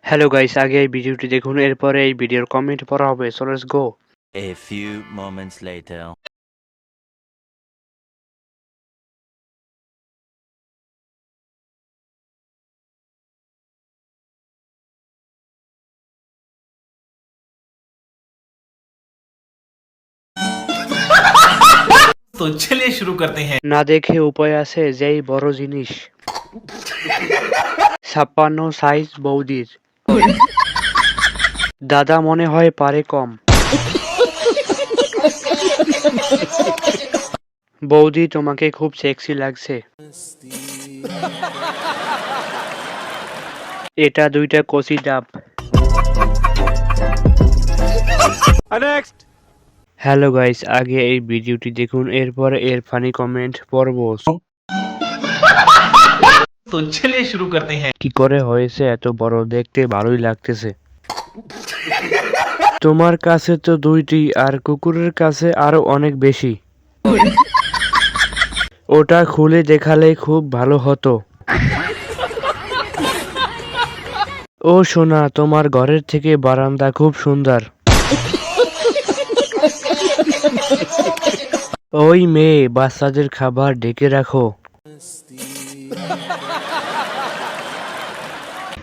Hello guys, আগে এই ভিডিওটি দেখুন, এরপরে এই ভিডিওর কমেন্ট পড়া হবে। So let's go. A few moments later. तो चलिए शुरू करते हैं। না দেখে উপায় আছে, যেই বড় জিনিস। 56 সাইজ বৌদির। দাদা মনে হয় পারে কম। বৌদি, তোমাকে খুব সেক্সি লাগছে। এটা দুইটা কচি ডাব। হ্যালো গাইস, আগে এই ভিডিওটি দেখুন, এরপরে এর ফানি কমেন্ট পড়ব। तो चलिए शुरू करते हैं। কি করে হয়েছে এত বড়? দেখতে ভালোই লাগতেছে। তোমার কাছে তো দুইটি, আর কুকুরের কাছে আরো অনেক বেশি। ওটা খুলে দেখালে খুব ভালো হতো। ও সোনা, তোমার ঘরের থেকে বারান্দা খুব সুন্দর। ওই মেয়ে, বাচ্চাদের খাবার ঢেকে রাখো।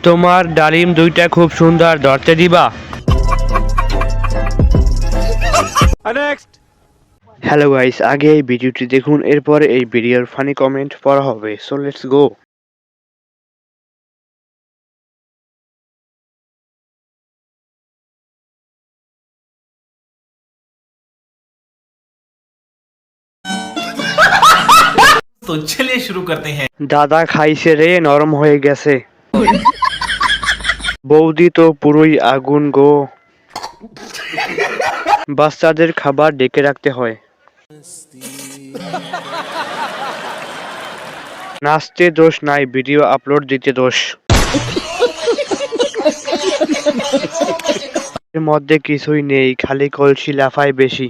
তোমার ডালিম দুইটা খুব সুন্দর, ধরতে দিবা? হ্যালো গাইস, আগে এই ভিডিওটি দেখুন, এরপরে এই ভিডিওর ফানি কমেন্ট পড়া হবে। So let's go. तो चलिए शुरू करते हैं। দাদা খাইছে রে, নরম হয়ে গেছে। বৌদি তো পুরোই আগুন গো। বাচ্চাদের খাবার ডেকে রাখতে হয়। নাচতে দোষ নাই, ভিডিও আপলোড দিতে দোষ। এর মধ্যে কিছুই নেই, খালি কলসি লাফায় বেশি।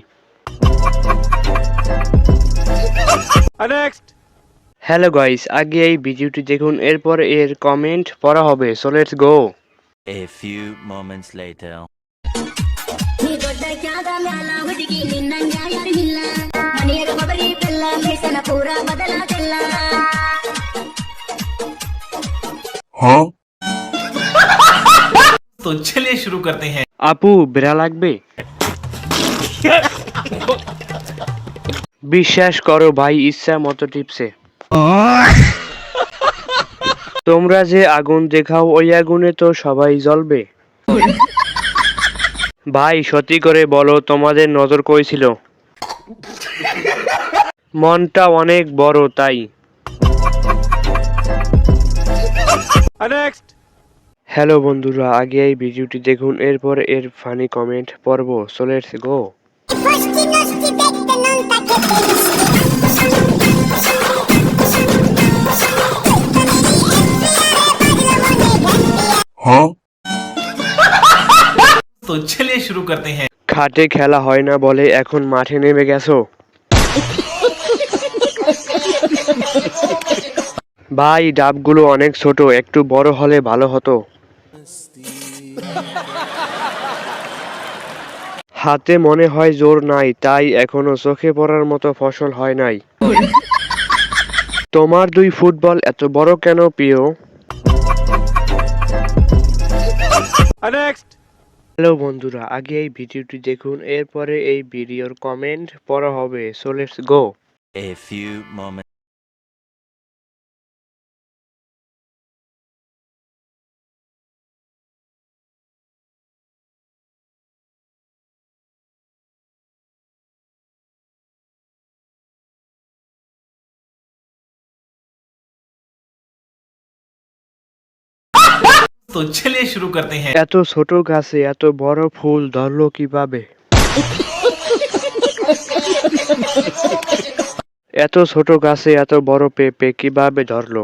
হ্যালো গাইস, আগে এই ভিডিওটি দেখুন, এরপর এর কমেন্ট পড়া হবে। So let's go. A few moments later. हाँ? तो चलिए शुरू करते हैं। আপু, বেড়া লাগবে? বিশ্বাস করো ভাই, ইচ্ছা মতো টিপছে। তোমরা যে আগুন দেখাও, ওই আগুনে তো সবাই জ্বলবে। ভাই, সত্যি করে বলো, তোমাদের নজর কই ছিল? মনটা অনেক বড়, তাই। হ্যালো বন্ধুরা, আগে এই ভিডিওটি দেখুন, এরপর এর ফানি কমেন্ট পড়ব। So let's go. हाँ? तो चलिए शुरू करते हैं। খাটে খেলা হয় না বলে এখন মাঠে নেমে গেছো? ভাই, ডাবগুলো অনেক ছোট, একটু বড় হলে ভালো হতো। হাতে মনে হয় জোর নাই, তাই এখনো চোখে পড়ার মতো ফসল হয় নাই। তোমার দুই ফুটবল এত বড় কেন প্রিয়? হ্যালো বন্ধুরা, আগে এই ভিডিওটি দেখুন, এরপরে এই ভিডিওর কমেন্ট পড়া হবে। So let's go. A few moments. तो चलिए शुरू करते हैं। এত ছোট গাছে এত বড় ফুল ধরলো কিভাবে? এত ছোট গাছে এত বড় পেঁপে কিভাবে ধরলো?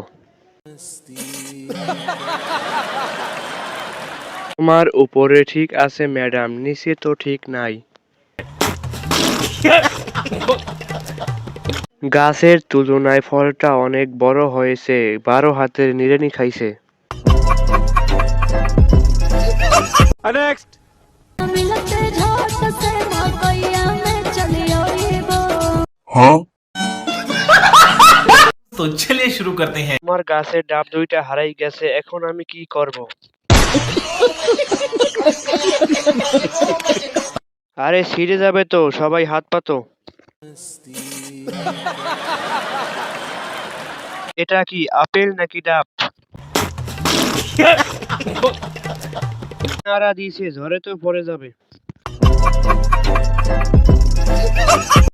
তোমার উপরে ঠিক আছে ম্যাডাম, নিচে তো ঠিক নাই। গাছের তুলনায় ফলটা অনেক বড় হয়েছে, 12 হাতের নিড়ানি খাইছে। मिलते झट से मकैया में चलियो वो तो चलिए शुरू करते हैं। আমার গাছের ডাব দুইটা হারাই গেছে, এখন আমি কি করব? আরে ছিঁড়ে যাবে তো, সবাই হাত পাতো। এটা কি আপেল নাকি ডাব? নাড়া দিয়েছে, ঝড়ে তো পড়ে যাবে।